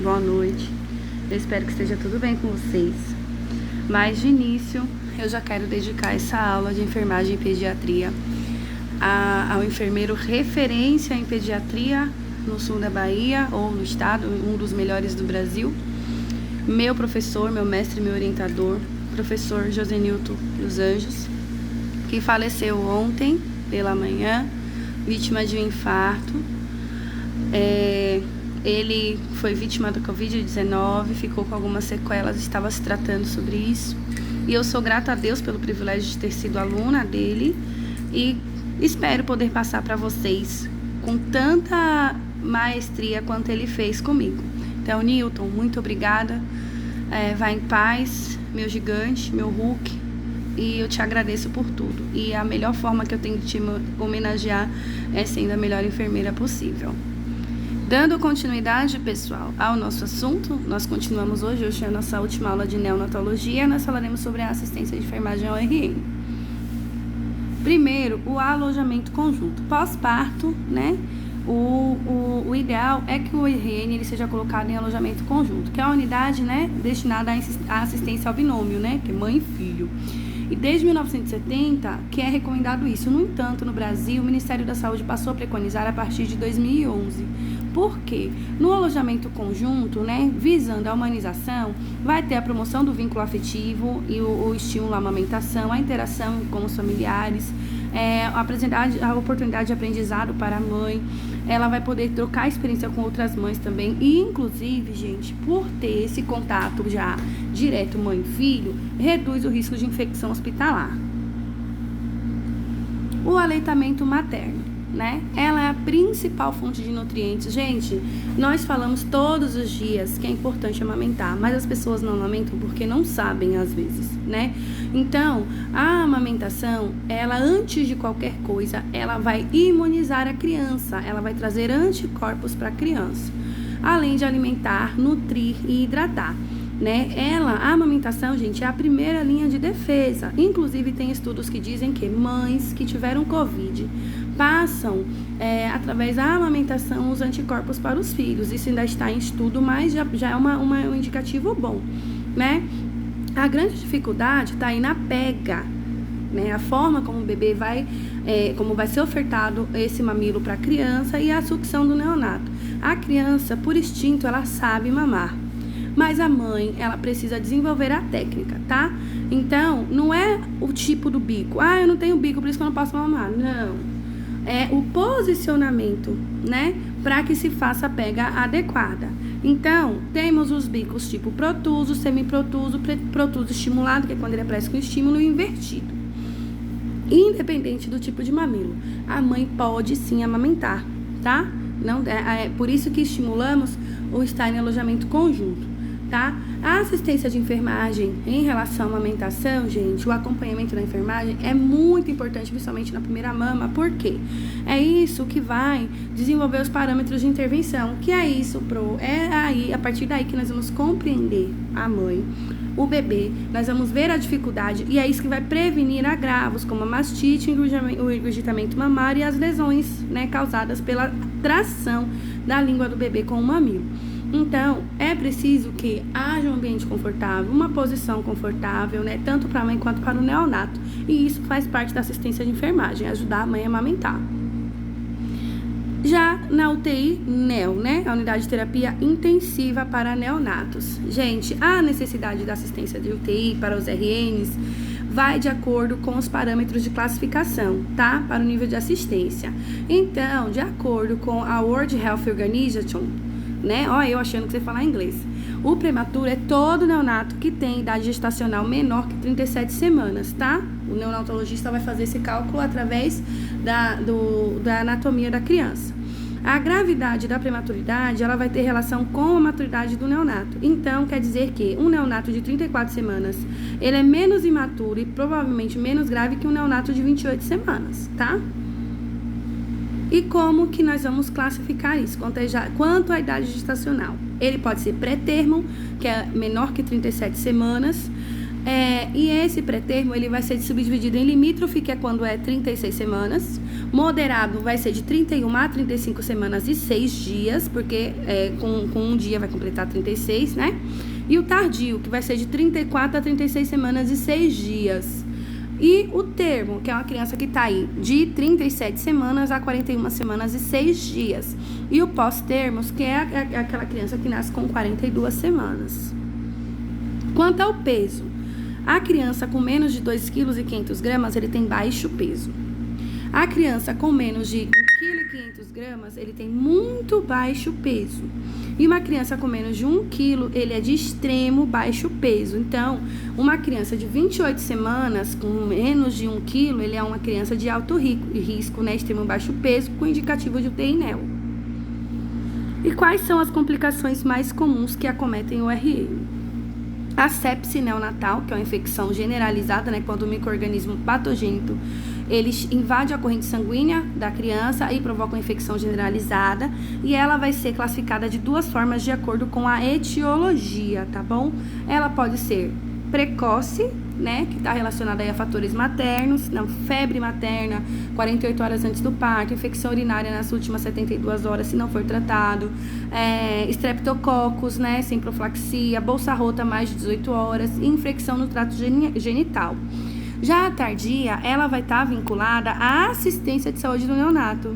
Boa noite, eu espero que esteja tudo bem com vocês. Mas de início, eu já quero dedicar essa aula de enfermagem e pediatria ao enfermeiro referência em pediatria no sul da Bahia, ou no estado, um dos melhores do Brasil, meu professor, meu mestre, meu orientador, professor Josenilton dos Anjos, que faleceu ontem pela manhã, vítima de um infarto. Ele foi vítima da Covid-19, ficou com algumas sequelas, estava se tratando sobre isso. E eu sou grata a Deus pelo privilégio de ter sido aluna dele e espero poder passar para vocês com tanta maestria quanto ele fez comigo. Então, Newton, muito obrigada. Vai em paz, meu gigante, meu Hulk. E eu te agradeço por tudo. E a melhor forma que eu tenho de te homenagear é sendo a melhor enfermeira possível. Dando continuidade, pessoal, ao nosso assunto, nós continuamos hoje é a nossa última aula de neonatologia, nós falaremos sobre a assistência de enfermagem ORN. Primeiro, o alojamento conjunto. Pós-parto, né? O ideal é que o ORN ele seja colocado em alojamento conjunto, que é a unidade, né, destinada à assistência ao binômio, né, que é mãe e filho. E desde 1970 que é recomendado isso. No entanto, no Brasil, o Ministério da Saúde passou a preconizar a partir de 2011. Por quê? No alojamento conjunto, né, visando a humanização, vai ter a promoção do vínculo afetivo e o estímulo à amamentação, a interação com os familiares, a oportunidade de aprendizado para a mãe. Ela vai poder trocar experiência com outras mães também. E, inclusive, gente, por ter esse contato já direto mãe-filho, reduz o risco de infecção hospitalar. O aleitamento materno, né? Ela é a principal fonte de nutrientes. Gente, nós falamos todos os dias que é importante amamentar, mas as pessoas não amamentam porque não sabem às vezes, né? Então, a amamentação, ela antes de qualquer coisa, ela vai imunizar a criança, ela vai trazer anticorpos para a criança, além de alimentar, nutrir e hidratar. Né? A amamentação, gente, é a primeira linha de defesa. Inclusive, tem estudos que dizem que mães que tiveram Covid passam, através da amamentação, os anticorpos para os filhos. Isso ainda está em estudo, mas já é um indicativo bom, né? A grande dificuldade está aí na pega, né? A forma como o bebê como vai ser ofertado esse mamilo para a criança e a sucção do neonato. A criança, por instinto, ela sabe mamar. Mas a mãe, ela precisa desenvolver a técnica, tá? Então, não é o tipo do bico. Eu não tenho bico, por isso que eu não posso mamar. Não. É o posicionamento, né? Para que se faça a pega adequada. Então, temos os bicos tipo protuso, semiprotuso, protuso estimulado, que é quando ele aparece com estímulo, e invertido. Independente do tipo de mamilo, a mãe pode sim amamentar, tá? Não, por isso que estimulamos o estar em alojamento conjunto. Tá? A assistência de enfermagem em relação à amamentação, gente, o acompanhamento da enfermagem é muito importante, principalmente na primeira mama. Por quê? É isso que vai desenvolver os parâmetros de intervenção, que é isso, a partir daí que nós vamos compreender a mãe, o bebê, nós vamos ver a dificuldade e é isso que vai prevenir agravos como a mastite, o engurgitamento mamário e as lesões, né, causadas pela tração da língua do bebê com o mamilo. Então, é preciso que haja um ambiente confortável, uma posição confortável, né, tanto para a mãe quanto para o neonato. E isso faz parte da assistência de enfermagem, ajudar a mãe a amamentar. Já na UTI NEO, né, a unidade de terapia intensiva para neonatos. Gente, a necessidade da assistência de UTI para os RNs vai de acordo com os parâmetros de classificação, tá? Para o nível de assistência. Então, de acordo com a World Health Organization, né? Eu achando que você fala inglês. O prematuro é todo neonato que tem idade gestacional menor que 37 semanas, tá? O neonatologista vai fazer esse cálculo através da anatomia da criança. A gravidade da prematuridade, ela vai ter relação com a maturidade do neonato. Então, quer dizer que um neonato de 34 semanas, ele é menos imaturo e provavelmente menos grave que um neonato de 28 semanas, tá? E como que nós vamos classificar isso quanto à idade gestacional? Ele pode ser pré-termo, que é menor que 37 semanas, e esse pré-termo ele vai ser subdividido em limítrofe, que é quando é 36 semanas, Moderado vai ser de 31 a 35 semanas e 6 dias, porque com um dia vai completar 36, né? E o tardio, que vai ser de 34 a 36 semanas e 6 dias. E o termo, que é uma criança que está aí de 37 semanas a 41 semanas e 6 dias. E o pós-termos, que é aquela criança que nasce com 42 semanas. Quanto ao peso, a criança com menos de 2,5 kg, ele tem baixo peso. A criança com menos de 1,5 kg, ele tem muito baixo peso. E uma criança com menos de 1 kg, ele é de extremo baixo peso. Então, uma criança de 28 semanas com menos de 1 kg, ele é uma criança de alto risco, né? Extremo baixo peso, com indicativo de UTI neo. E quais são as complicações mais comuns que acometem o RM? A sepse neonatal, que é uma infecção generalizada, né? Quando o micro-organismo patogênico ele invade a corrente sanguínea da criança e provoca uma infecção generalizada, e ela vai ser classificada de duas formas de acordo com a etiologia, tá bom? Ela pode ser precoce, né, que está relacionada aí a fatores maternos, febre materna, 48 horas antes do parto, infecção urinária nas últimas 72 horas se não for tratado, estreptococcus, né, sem profilaxia, bolsa rota mais de 18 horas e infecção no trato genital. Já a tardia, ela vai estar vinculada à assistência de saúde do neonato,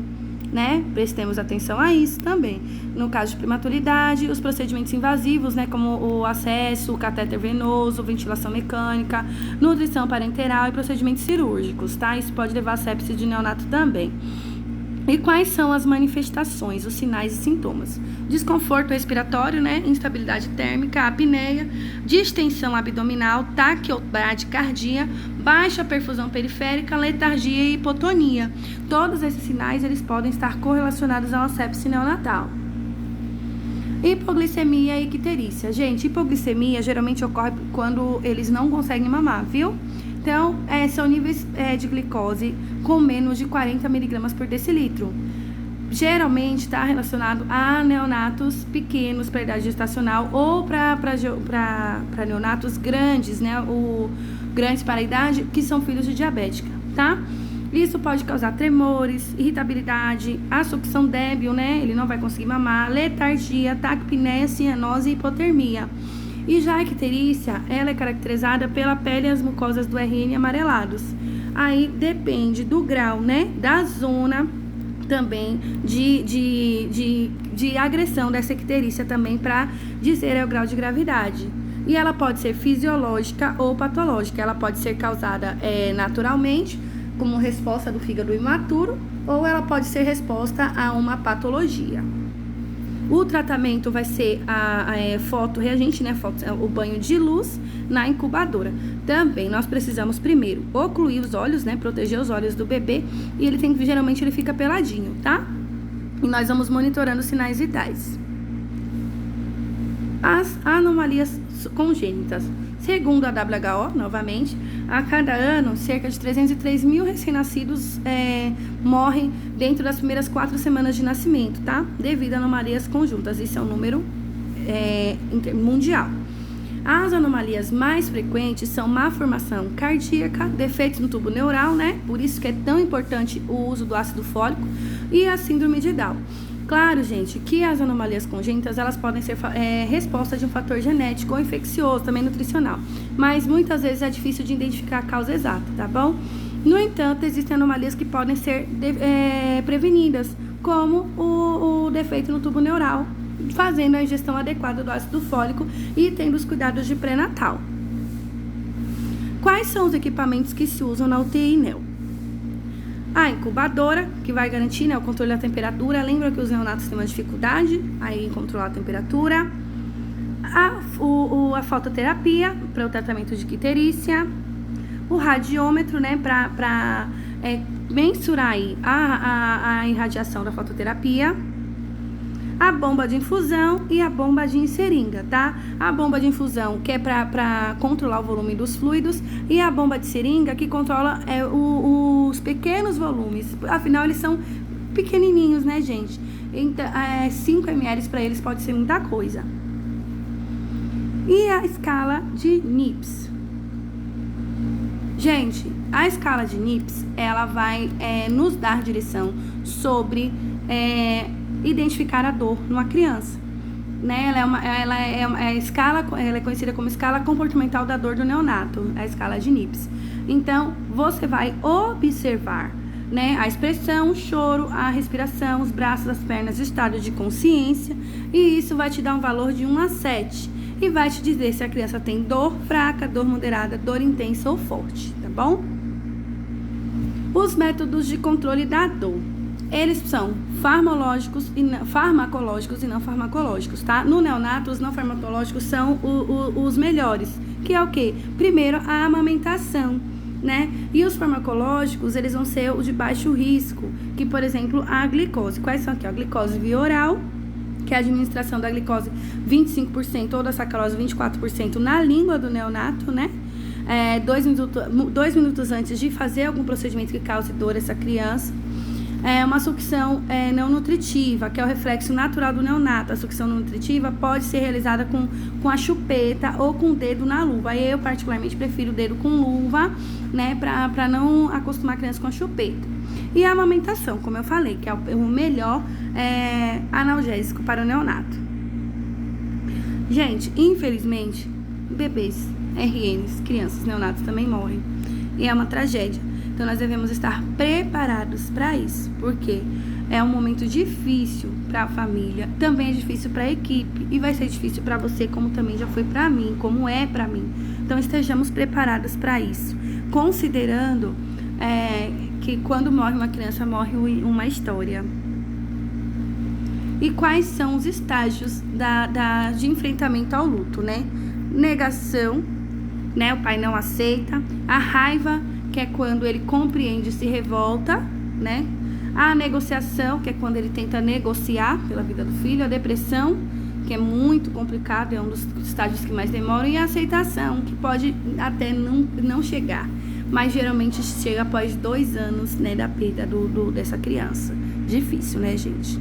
né? Prestemos atenção a isso também. No caso de prematuridade, os procedimentos invasivos, né? Como o acesso, o catéter venoso, ventilação mecânica, nutrição parenteral e procedimentos cirúrgicos, tá? Isso pode levar a sepse de neonato também. E quais são as manifestações, os sinais e sintomas? Desconforto respiratório, né? Instabilidade térmica, apneia, distensão abdominal, taquicardia, baixa perfusão periférica, letargia e hipotonia. Todos esses sinais, eles podem estar correlacionados a uma sepse neonatal. Hipoglicemia e icterícia. Gente, hipoglicemia geralmente ocorre quando eles não conseguem mamar, viu? Então, são níveis de glicose com menos de 40 mg por decilitro. Geralmente está relacionado a neonatos pequenos para idade gestacional ou para neonatos grandes, né? Grandes para a idade, que são filhos de diabética, tá? Isso pode causar tremores, irritabilidade, a sucção débil, né? Ele não vai conseguir mamar, letargia, taquipneia, cianose e hipotermia. E já a icterícia, ela é caracterizada pela pele e as mucosas do RN amarelados. Aí depende do grau, né, da zona também de agressão dessa icterícia também para dizer o grau de gravidade. E ela pode ser fisiológica ou patológica. Ela pode ser causada naturalmente, como resposta do fígado imaturo, ou ela pode ser resposta a uma patologia. O tratamento vai ser fotorreagente, né? O banho de luz na incubadora. Também nós precisamos primeiro ocluir os olhos, né? Proteger os olhos do bebê. E geralmente ele fica peladinho, tá? E nós vamos monitorando os sinais vitais. As anomalias congênitas. Segundo a WHO, novamente, a cada ano, cerca de 303 mil recém-nascidos morrem dentro das primeiras 4 semanas de nascimento, tá? Devido a anomalias conjuntas. Isso é um número mundial. As anomalias mais frequentes são má formação cardíaca, defeitos no tubo neural, né? Por isso que é tão importante o uso do ácido fólico, e a síndrome de Down. Claro, gente, que as anomalias congênitas, elas podem ser resposta de um fator genético ou infeccioso, também nutricional. Mas muitas vezes é difícil de identificar a causa exata, tá bom? No entanto, existem anomalias que podem ser prevenidas, como o defeito no tubo neural, fazendo a ingestão adequada do ácido fólico e tendo os cuidados de pré-natal. Quais são os equipamentos que se usam na UTI NEO? A incubadora, que vai garantir, né, o controle da temperatura. Lembra que os neonatos têm uma dificuldade aí em controlar a temperatura. A fototerapia, para o tratamento de icterícia. O radiômetro, né, para mensurar aí a irradiação da fototerapia. A bomba de infusão e a bomba de seringa, tá? A bomba de infusão, que é para controlar o volume dos fluidos, e a bomba de seringa, que controla os pequenos volumes. Afinal, eles são pequenininhos, né, gente? Então, 5 ml para eles pode ser muita coisa. E a escala de NIPS. Gente, A escala de NIPS, ela vai nos dar direção sobre identificar a dor numa criança. Né? Ela é conhecida como escala comportamental da dor do neonato, a escala de NIPS. Então, você vai observar, né, a expressão, o choro, a respiração, os braços, as pernas, o estado de consciência, e isso vai te dar um valor de 1 a 7 e vai te dizer se a criança tem dor fraca, dor moderada, dor intensa ou forte, tá bom? Os métodos de controle da dor, eles são farmacológicos e não farmacológicos, tá? No neonato, os não farmacológicos são os melhores, que é o quê? Primeiro, a amamentação, né? E os farmacológicos, eles vão ser os de baixo risco, que, por exemplo, a glicose. Quais são aqui? A glicose via oral, que é a administração da glicose 25% ou da sacarose 24% na língua do neonato, né? 2 minutos antes de fazer algum procedimento que cause dor a essa criança. Uma sucção não nutritiva, que é o reflexo natural do neonato. A sucção não nutritiva pode ser realizada com a chupeta ou com o dedo na luva. Eu, particularmente, prefiro o dedo com luva, né, para não acostumar a criança com a chupeta. E a amamentação, como eu falei, que é o melhor analgésico para o neonato. Gente, infelizmente, bebês, RNs, crianças, neonatos também morrem. E é uma tragédia. Então, nós devemos estar preparados para isso, porque é um momento difícil para a família, também é difícil para a equipe, e vai ser difícil para você, como também já foi para mim, como é para mim. Então, estejamos preparados para isso, considerando que quando morre uma criança, morre uma história. E quais são os estágios de enfrentamento ao luto, né? Negação, né? O pai não aceita. A raiva, que é quando ele compreende e se revolta, né? A negociação, que é quando ele tenta negociar pela vida do filho. A depressão, que é muito complicado, é um dos estágios que mais demoram. E a aceitação, que pode até não chegar, mas geralmente chega após 2 anos, né, da perda dessa criança. Difícil, né, gente?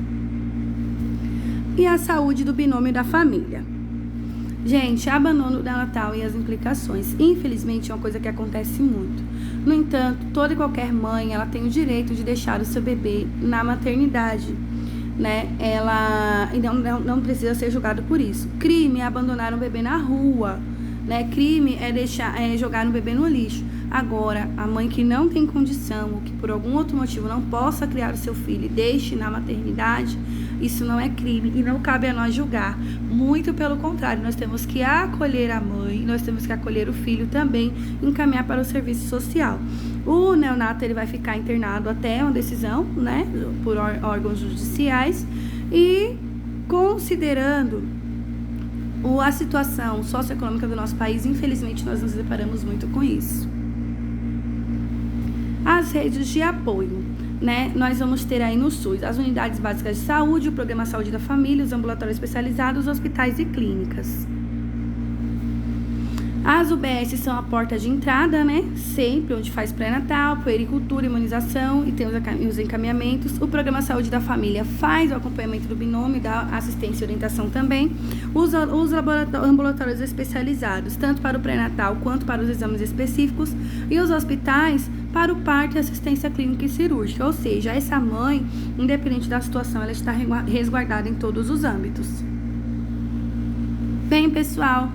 E a saúde do binômio da família. Gente, abandono neonatal e as implicações. Infelizmente, é uma coisa que acontece muito. No entanto, toda e qualquer mãe, ela tem o direito de deixar o seu bebê na maternidade, né? Ela não precisa ser julgado por isso. Crime é abandonar um bebê na rua, né? Crime é jogar um bebê no lixo. Agora, a mãe que não tem condição ou que por algum outro motivo não possa criar o seu filho e deixe na maternidade, isso não é crime e não cabe a nós julgar. Muito pelo contrário, nós temos que acolher a mãe, nós temos que acolher o filho também, encaminhar para o serviço social. O neonato, ele vai ficar internado até uma decisão, né, por órgãos judiciais, e considerando a situação socioeconômica do nosso país, infelizmente nós nos deparamos muito com isso. As redes de apoio, né? Nós vamos ter aí no SUS as unidades básicas de saúde, o programa Saúde da Família, os ambulatórios especializados, os hospitais e clínicas. As UBS são a porta de entrada, né? Sempre onde faz pré-natal, puericultura, imunização e tem os encaminhamentos. O programa Saúde da Família faz o acompanhamento do binômio, dá assistência e orientação também. Os ambulatórios especializados, tanto para o pré-natal quanto para os exames específicos. E os hospitais para o parto e assistência clínica e cirúrgica. Ou seja, essa mãe, independente da situação, ela está resguardada em todos os âmbitos. Bem, pessoal,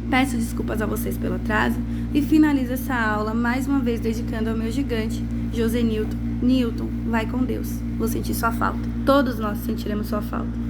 peço desculpas a vocês pelo atraso e finalizo essa aula mais uma vez dedicando ao meu gigante, José Newton. Newton, vai com Deus. Vou sentir sua falta. Todos nós sentiremos sua falta.